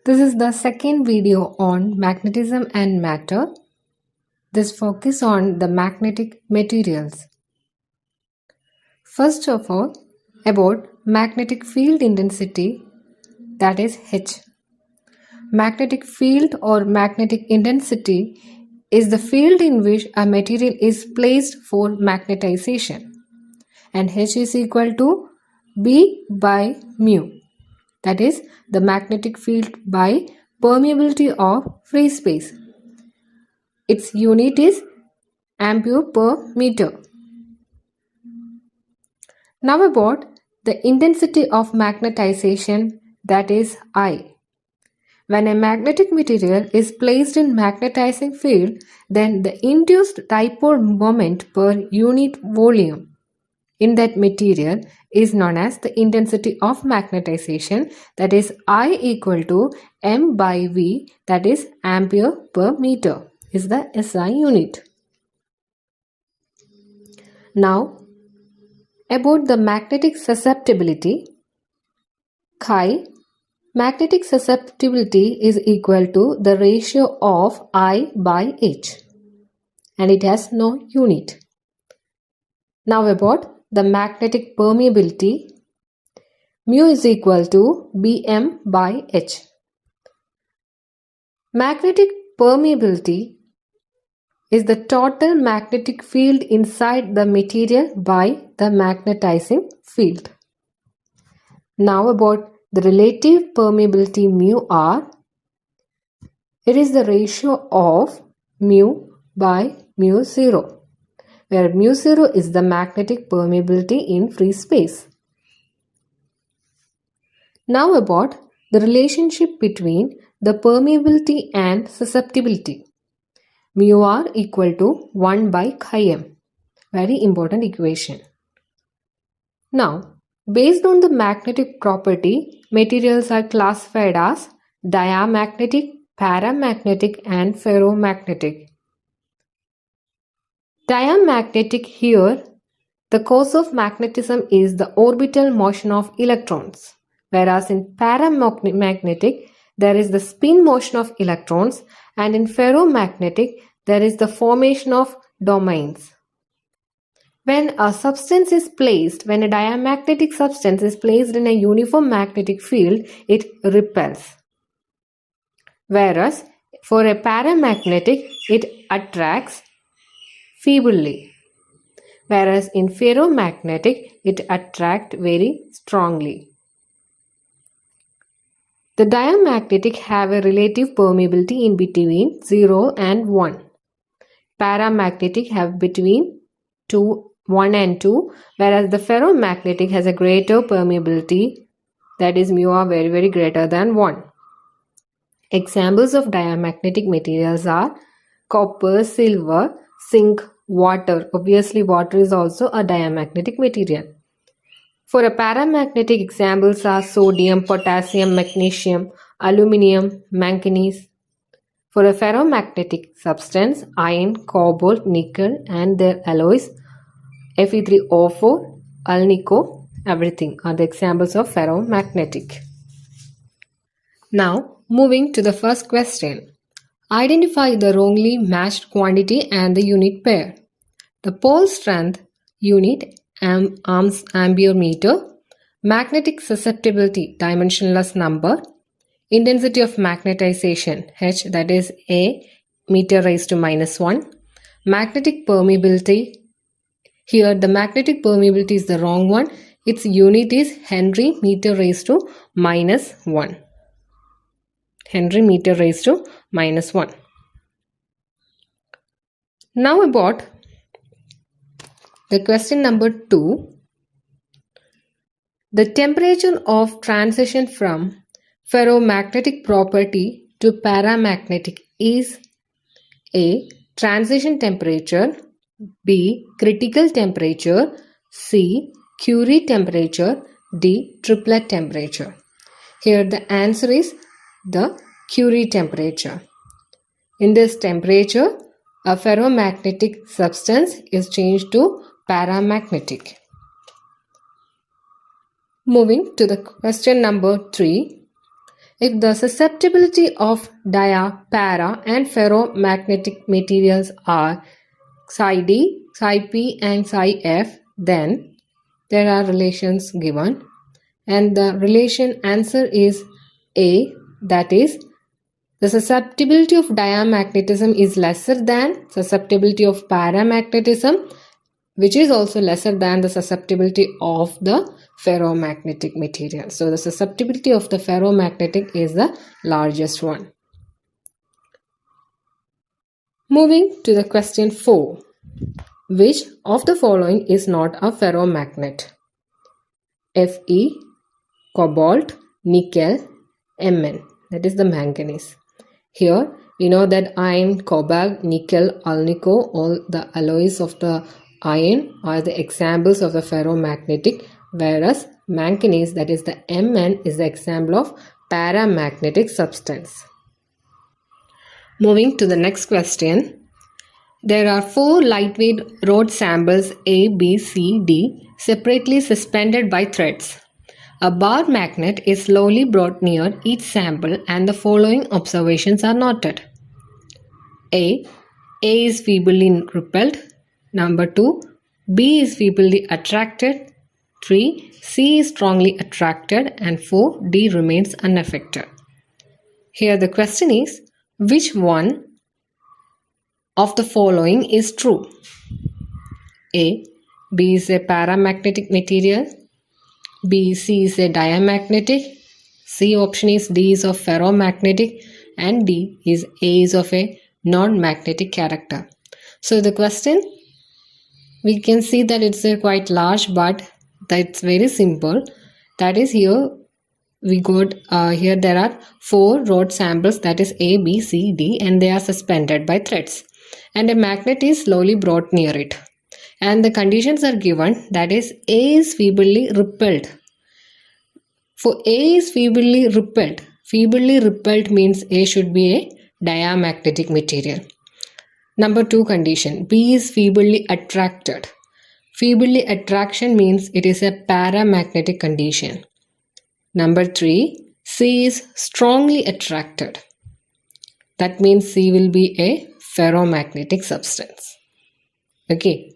This is the second video on magnetism and matter. This focus on the magnetic materials. First of all, about magnetic field intensity, that is H. Magnetic field or magnetic intensity is the field in which a material is placed for magnetization, and H is equal to B by mu. That is the magnetic field by permeability of free space. Its unit is ampere per meter. Now about the intensity of magnetization, that is I. When a magnetic material is placed in magnetizing field, then the induced dipole moment per unit volume in that material is known as the intensity of magnetization, that is I equal to m by V, that is ampere per meter, is the SI unit. Now about the magnetic susceptibility, chi. Magnetic susceptibility is equal to the ratio of I by H, and it has no unit. Now about the magnetic permeability, mu is equal to Bm by H. Magnetic permeability is the total magnetic field inside the material by the magnetizing field. Now about the relative permeability mu R, it is the ratio of mu by mu 0, where mu 0 is the magnetic permeability in free space. Now about the relationship between the permeability and susceptibility. Mu R equal to 1 by chi m. Very important equation. Now, based on the magnetic property, materials are classified as diamagnetic, paramagnetic and ferromagnetic. Diamagnetic, here the cause of magnetism is the orbital motion of electrons, whereas in paramagnetic there is the spin motion of electrons, and in ferromagnetic there is the formation of domains. When a diamagnetic substance is placed in a uniform magnetic field, it repels. Whereas for a paramagnetic, it attracts feebly. Whereas in ferromagnetic, it attracts very strongly. The diamagnetic have a relative permeability in between 0 and 1. Paramagnetic have between 1 and 2, whereas the ferromagnetic has a greater permeability, that is mu are very greater than 1. Examples of diamagnetic materials are copper, silver, zinc, water. Obviously water is also a diamagnetic material. For a paramagnetic, examples are sodium, potassium, magnesium, aluminium, manganese. For a ferromagnetic substance, iron, cobalt, nickel and their alloys, Fe3O4, alnico, everything are the examples of ferromagnetic. Now, moving to the first question. Identify the wrongly matched quantity and the unit pair. The pole strength unit ampere meter, magnetic susceptibility dimensionless number, intensity of magnetization H, that is A meter raised to -1, magnetic permeability. Here the magnetic permeability is the wrong one. Its unit is Henry meter raised to -1. Henry meter raised to -1. Now about the question number 2. The temperature of transition from ferromagnetic property to paramagnetic is A. Transition temperature, B. Critical temperature, C. Curie temperature, D. Triplet temperature. Here the answer is the Curie temperature. In this temperature, a ferromagnetic substance is changed to paramagnetic. Moving to the question number 3. If the susceptibility of dia, para and ferromagnetic materials are psi d, psi p and psi f, then there are relations given and the relation answer is A, that is the susceptibility of diamagnetism is lesser than susceptibility of paramagnetism, which is also lesser than the susceptibility of the ferromagnetic material. So the susceptibility of the ferromagnetic is the largest one. Moving to the question 4. Which of the following is not a ferromagnet? Fe, cobalt, nickel, Mn, that is the manganese. Here we know that iron, cobalt, nickel, alnico, all the alloys of the iron are the examples of the ferromagnetic, whereas manganese, that is the Mn, is the example of paramagnetic substance. Moving to the next question. There are 4 lightweight rod samples A, B, C, D separately suspended by threads. A bar magnet is slowly brought near each sample and the following observations are noted. A is feebly repelled. Number 2, B is feebly attracted. 3, C is strongly attracted. And 4, D remains unaffected. Here the question is, which one of the following is true? A, B is a paramagnetic material. B, C is a diamagnetic. C option is D is of ferromagnetic. And D is A is of a non-magnetic character. So the question, we can see that it's a quite large, but that's very simple. That is, here we got here there are 4 rod samples, that is A, B, C, D, and they are suspended by threads. And a magnet is slowly brought near it. And the conditions are given, that is A is feebly repelled. For A is feebly repelled means A should be a diamagnetic material. Number 2 condition, B is feebly attracted. Feebly attraction means it is a paramagnetic condition. Number 3, C is strongly attracted. That means C will be a ferromagnetic substance. Okay.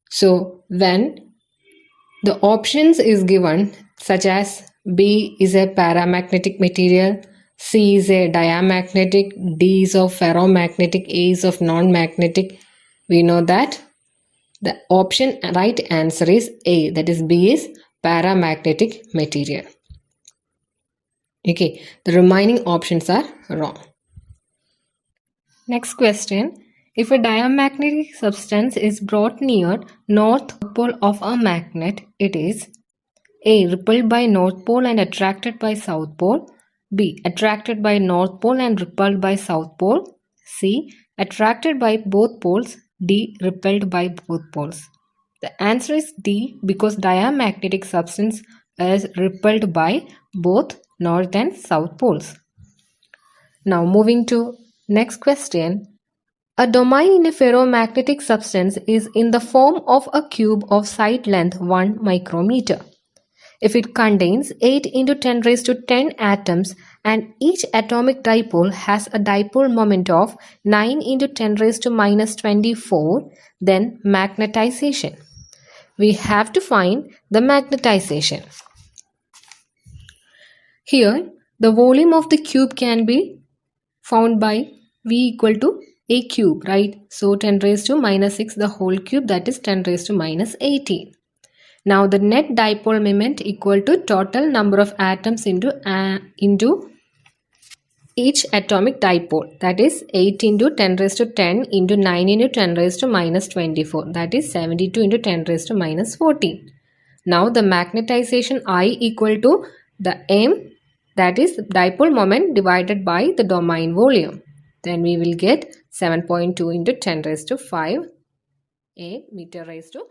So when the options is given such as B is a paramagnetic material, C is a diamagnetic, D is of ferromagnetic, A is of non-magnetic, we know that the option right answer is A, that is B is paramagnetic material. Okay, the remaining options are wrong. Next question. If a diamagnetic substance is brought near north pole of a magnet, it is A, repelled by north pole and attracted by south pole. B, attracted by north pole and repelled by south pole. C, attracted by both poles. D, repelled by both poles. The answer is D, because diamagnetic substance is repelled by both north and south poles. Now moving to next question. A domain in a ferromagnetic substance is in the form of a cube of side length 1 micrometer. If it contains 8 into 10 raised to 10 atoms and each atomic dipole has a dipole moment of 9 into 10 raised to minus 24, then magnetization. We have to find the magnetization. Here, the volume of the cube can be found by V equal to a cube, right? So 10 raised to minus 6 the whole cube, that is 10 raised to minus 18. Now the net dipole moment equal to total number of atoms into each atomic dipole, that is 8 into 10 raised to 10 into 9 into 10 raised to minus 24, that is 72 into 10 raised to minus 14. Now the magnetization I equal to the M, that is dipole moment divided by the domain volume. Then we will get 7.2 into 10 raised to 5 a meter raised to